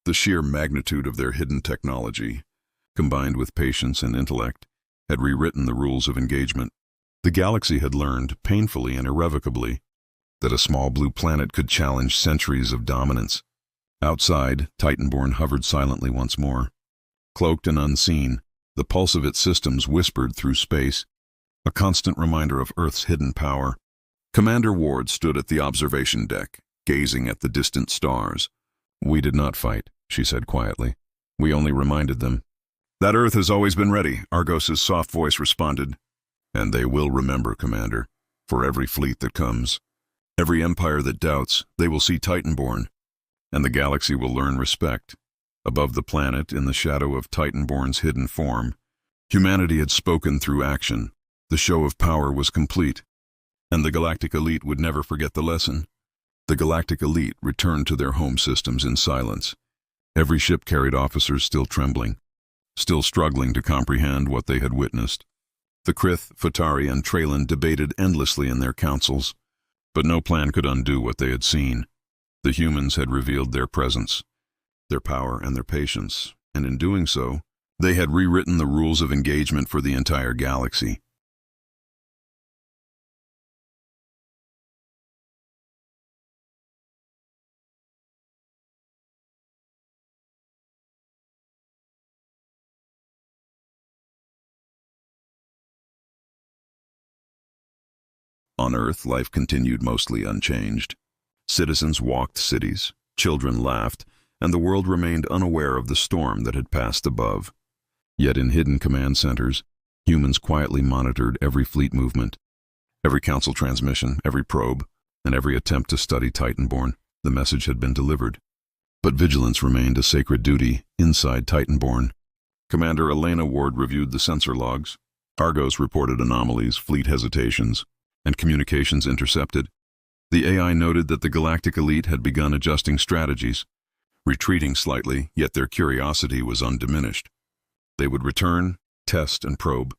The sheer magnitude of their hidden technology, combined with patience and intellect, had rewritten the rules of engagement. The galaxy had learned, painfully and irrevocably, that a small blue planet could challenge centuries of dominance. Outside, Titanborn hovered silently once more. Cloaked and unseen, the pulse of its systems whispered through space, a constant reminder of Earth's hidden power. Commander Ward stood at the observation deck, gazing at the distant stars. "We did not fight," she said quietly. "We only reminded them." "That Earth has always been ready," Argos's soft voice responded. "And they will remember, Commander, for every fleet that comes. Every empire that doubts, they will see Titanborn, and the galaxy will learn respect." Above the planet, in the shadow of Titanborn's hidden form, humanity had spoken through action. The show of power was complete, and the Galactic Elite would never forget the lesson. The Galactic Elite returned to their home systems in silence. Every ship carried officers still trembling, still struggling to comprehend what they had witnessed. The Krith, Photari, and Trailan debated endlessly in their councils, but no plan could undo what they had seen. The humans had revealed their presence, their power, and their patience, and in doing so, they had rewritten the rules of engagement for the entire galaxy. On Earth, life continued mostly unchanged. Citizens walked cities, children laughed, and the world remained unaware of the storm that had passed above. Yet in hidden command centers, humans quietly monitored every fleet movement, every council transmission, every probe, and every attempt to study Titanborn. The message had been delivered. But vigilance remained a sacred duty inside Titanborn. Commander Elena Ward reviewed the sensor logs. Argos reported anomalies, fleet hesitations, and communications intercepted. The AI noted that the Galactic Elite had begun adjusting strategies, retreating slightly, yet their curiosity was undiminished. They would return, test, and probe.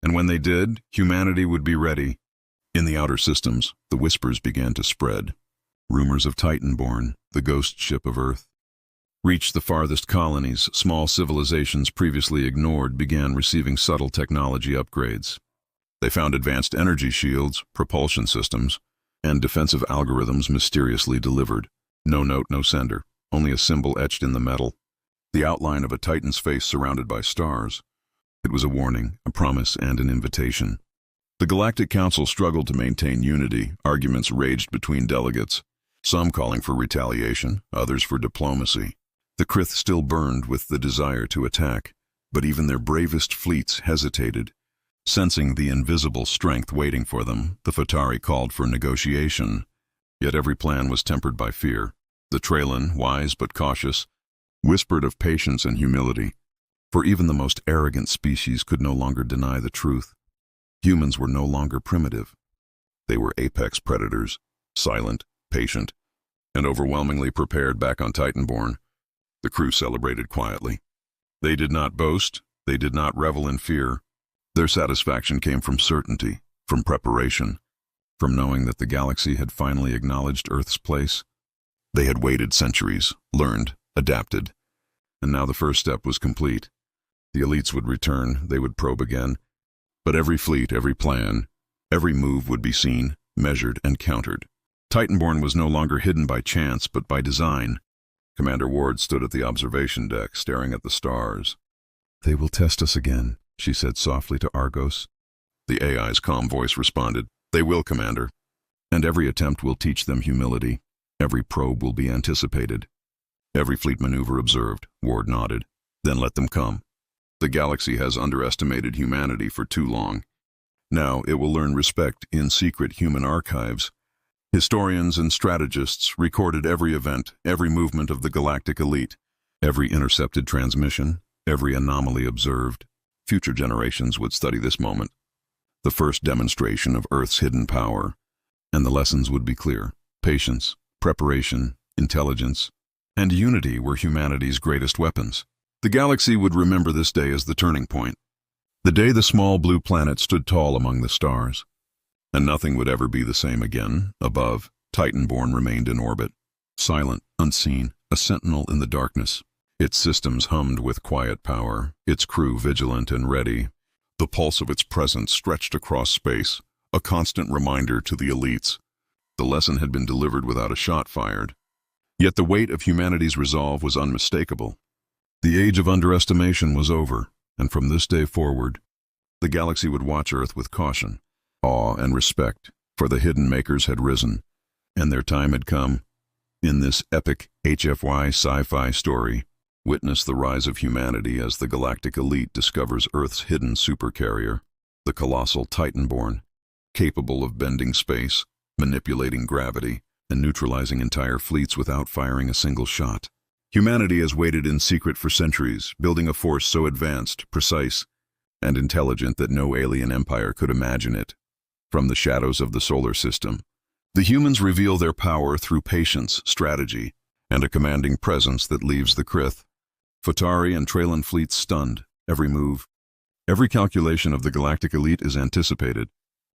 And when they did, humanity would be ready. In the outer systems, the whispers began to spread. Rumors of Titanborn, the ghost ship of Earth, reached the farthest colonies. Small civilizations previously ignored began receiving subtle technology upgrades. They found advanced energy shields, propulsion systems, and defensive algorithms mysteriously delivered. No note, no sender, only a symbol etched in the metal. The outline of a Titan's face surrounded by stars. It was a warning, a promise, and an invitation. The Galactic Council struggled to maintain unity. Arguments raged between delegates, some calling for retaliation, others for diplomacy. The Krith still burned with the desire to attack, but even their bravest fleets hesitated. Sensing the invisible strength waiting for them, the Fatari called for negotiation. Yet every plan was tempered by fear. The Trellan, wise but cautious, whispered of patience and humility, for even the most arrogant species could no longer deny the truth. Humans were no longer primitive. They were apex predators, silent, patient, and overwhelmingly prepared. Back on Titanborn, the crew celebrated quietly. They did not boast, they did not revel in fear. Their satisfaction came from certainty, from preparation, from knowing that the galaxy had finally acknowledged Earth's place. They had waited centuries, learned, adapted, and now the first step was complete. The elites would return, they would probe again, but every fleet, every plan, every move would be seen, measured, and countered. Titanborn was no longer hidden by chance, but by design. Commander Ward stood at the observation deck, staring at the stars. "They will test us again," she said softly to Argos. The AI's calm voice responded, "They will, Commander. And every attempt will teach them humility. Every probe will be anticipated. Every fleet maneuver observed." Ward nodded. "Then let them come. The galaxy has underestimated humanity for too long. Now it will learn respect in secret human archives." Historians and strategists recorded every event, every movement of the Galactic Elite, every intercepted transmission, every anomaly observed. Future generations would study this moment, the first demonstration of Earth's hidden power, and the lessons would be clear. Patience, preparation, intelligence, and unity were humanity's greatest weapons. The galaxy would remember this day as the turning point, the day the small blue planet stood tall among the stars. And nothing would ever be the same again. Above, Titanborn remained in orbit, silent, unseen, a sentinel in the darkness. Its systems hummed with quiet power, its crew vigilant and ready. The pulse of its presence stretched across space, a constant reminder to the elites. The lesson had been delivered without a shot fired. Yet the weight of humanity's resolve was unmistakable. The age of underestimation was over, and from this day forward, the galaxy would watch Earth with caution, awe, and respect, for the hidden makers had risen, and their time had come. In this epic HFY Sci-Fi story, witness the rise of humanity as the Galactic Elite discovers Earth's hidden supercarrier, the colossal Titanborn, capable of bending space, manipulating gravity, and neutralizing entire fleets without firing a single shot. Humanity has waited in secret for centuries, building a force so advanced, precise, and intelligent that no alien empire could imagine it. From the shadows of the solar system, the humans reveal their power through patience, strategy, and a commanding presence that leaves the Krith, Fatari, and Trellan fleets stunned. Every move, every calculation of the Galactic Elite is anticipated,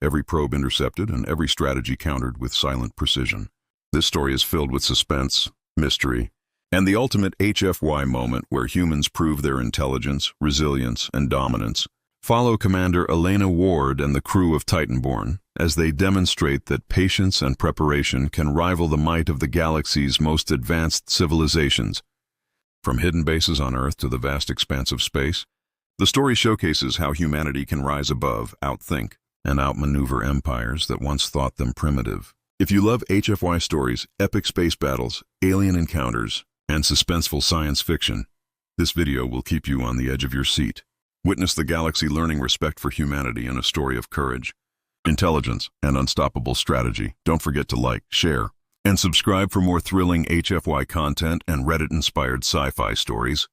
every probe intercepted, and every strategy countered with silent precision. This story is filled with suspense, mystery, and the ultimate HFY moment where humans prove their intelligence, resilience, and dominance. Follow Commander Elena Ward and the crew of Titanborn as they demonstrate that patience and preparation can rival the might of the galaxy's most advanced civilizations. From hidden bases on Earth to the vast expanse of space, the story showcases how humanity can rise above, outthink, and outmaneuver empires that once thought them primitive. If you love HFY stories, epic space battles, alien encounters, and suspenseful science fiction, this video will keep you on the edge of your seat. Witness the galaxy learning respect for humanity in a story of courage, intelligence, and unstoppable strategy. Don't forget to like, share, and subscribe for more thrilling HFY content and Reddit-inspired sci-fi stories.